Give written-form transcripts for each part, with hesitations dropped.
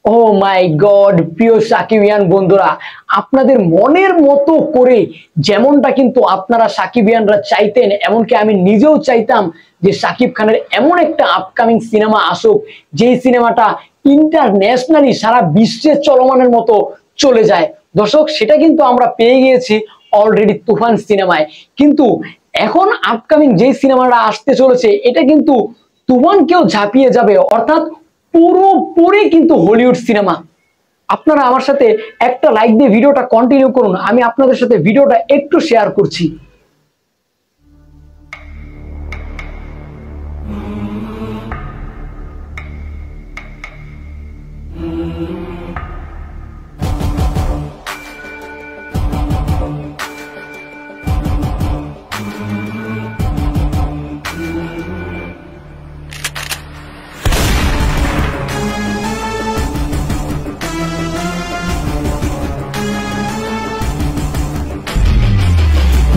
ও মাই god, প্রিয় সাকিবিয়ান বন্ধুরা, আপনাদের মনের মতো করে যেমনটা কিন্তু আপনারা সাকিবিয়ানরা চাইতেন, এমনকি আমি নিজেও চাইতাম যে সাকিব খানের এমন একটা আপকামিং সিনেমা আসুক যেই সিনেমাটা ইন্টারন্যাশনালি সারা বিশ্বে চলমানের মতো চলে যায়। দর্শক, সেটা কিন্তু আমরা পেয়ে গিয়েছি অলরেডি তুফান সিনেমায়। কিন্তু এখন আপকামিং যে সিনেমাটা আসতে চলেছে এটা কিন্তু তুফানকেও ঝাঁপিয়ে যাবে, অর্থাৎ পুরোপুরি কিন্তু হলিউড সিনেমা। আপনারা আমার সাথে একটা লাইক দিয়ে ভিডিওটা কন্টিনিউ করুন, আমি আপনাদের সাথে ভিডিওটা একটু শেয়ার করছি।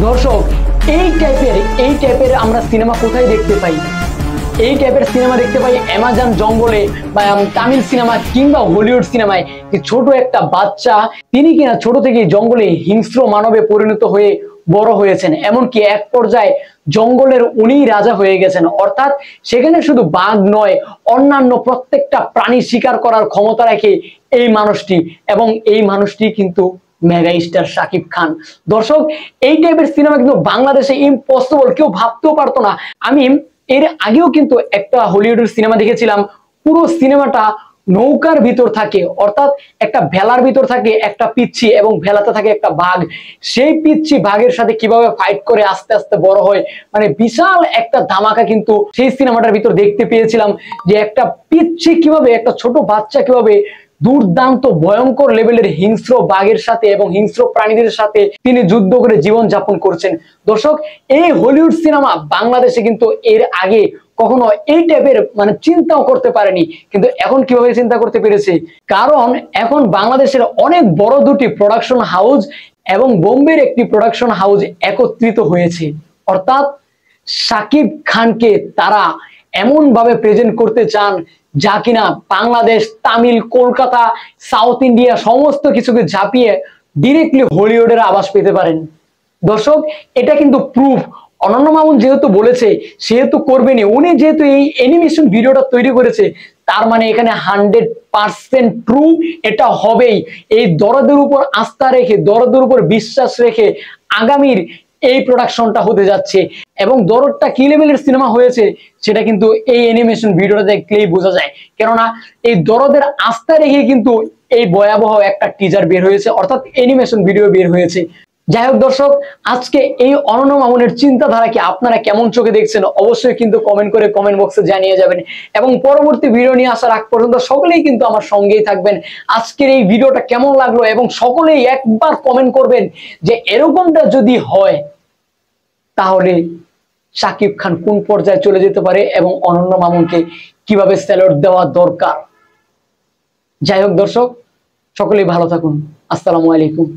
দর্শক, এই টাইপের আমরা সিনেমা কোথায় দেখতে পাই? এই টাইপের সিনেমা দেখতে পাই অ্যামাজন জঙ্গলে বা তামিল সিনেমা কিংবা হলিউড সিনেমায়, যে ছোট একটা বাচ্চা তিনি কিনা ছোট থেকে জঙ্গলে হিংস্র মানবে পরিণত হয়ে বড় হয়েছেন, এমনকি এক পর্যায়ে জঙ্গলের উনিই রাজা হয়ে গেছেন। অর্থাৎ সেখানে শুধু বাঘ নয়, অন্যান্য প্রত্যেকটা প্রাণী শিকার করার ক্ষমতা রাখে এই মানুষটি, এবং এই মানুষটি কিন্তু মেগা স্টার শাকিব খান। দর্শক, এই টাইপের সিনেমা কিন্তু বাংলাদেশে ইম্পসিবল, কেউ ভাবতেও পারতো না। আমি এর আগেও কিন্তু একটা হলিউডের সিনেমা দেখেছিলাম, পুরো সিনেমাটা নৌকার ভিতর থাকে, অর্থাৎ একটা ভেলার ভিতর থাকে একটা পিচ্ছি এবং ভেলাতে থাকে একটা বাঘ। সেই পিচ্ছি বাঘের সাথে কিভাবে ফাইট করে আস্তে আস্তে বড় হয়, মানে বিশাল একটা ধামাকা কিন্তু সেই সিনেমাটার ভিতর দেখতে পেয়েছিলাম, যে একটা পিচ্ছি কিভাবে, একটা ছোট বাচ্চা কিভাবে দুর্দান্ত ভয়ঙ্কর লেভেলের হিংস্র বাঘের সাথে এবং হিংস্র প্রাণীদের সাথে তিনি যুদ্ধ করে জীবন যাপন করছেন। দর্শক, এই হলিউড সিনেমা বাংলাদেশে কিন্তু এর আগে কখনো এই টাইপের মানে চিন্তাও করতে পারেনি, কিন্তু এখন কিভাবে চিন্তা করতে পেরেছে? কারণ এখন বাংলাদেশের অনেক বড় দুটি প্রোডাকশন হাউস এবং বোম্বের একটি প্রোডাকশন হাউস একত্রিত হয়েছে। অর্থাৎ শাকিব খানকে তারা এমন ভাবে প্রেজেন্ট করতে চান যা কিনা বাংলাদেশ, তামিল, কলকাতা, সাউথ ইন্ডিয়া সমস্ত কিছুকে ঝাঁপিয়ে ডিরেক্টলি হলিউডের আভাস পেতে পারেন। দর্শক, এটা কিন্তু প্রুফ। অনন্য মামুন যেহেতু বলেছে সেহেতু করবেনি, উনি যেহেতু এই অ্যানিমেশন ভিডিওটা তৈরি করেছে, তার মানে এখানে 100% ট্রু এটা হবেই। এই দরদের উপর আস্থা রেখে, দরদের উপর বিশ্বাস রেখে আগামীর এই প্রোডাকশনটা হতে যাচ্ছে। এবং দরদটা কি লেভেলের সিনেমা হয়েছে সেটা কিন্তু এই অ্যানিমেশন ভিডিওটা দেখলেই বোঝা যায়, কেননা এই দরদের আস্থা রেখে কিন্তু এই ভয়াবহ একটা টিজার বের হয়েছে, অর্থাৎ অ্যানিমেশন ভিডিও বের হয়েছে। যাই হোক দর্শক, আজকে এই অনন্য মামুনের চিন্তাধারাকে আপনারা কেমন চোখে দেখছেন অবশ্যই কিন্তু কমেন্ট করে কমেন্ট বক্সে জানিয়ে যাবেন, এবং পরবর্তী ভিডিও নিয়ে আসার আগ পর্যন্ত সকলেই কিন্তু আমার সঙ্গেই থাকবেন। আজকের এই ভিডিওটা কেমন লাগলো এবং সকলেই একবার কমেন্ট করবেন যে এরকমটা যদি হয় তাহলে শাকিব খান কোন পর্যায়ে চলে যেতে পারে এবং অনন্য মামুনকে কিভাবে স্যালুট দেওয়া দরকার। যাই হোক দর্শক, সকলেই ভালো থাকুন। আসসালামু আলাইকুম।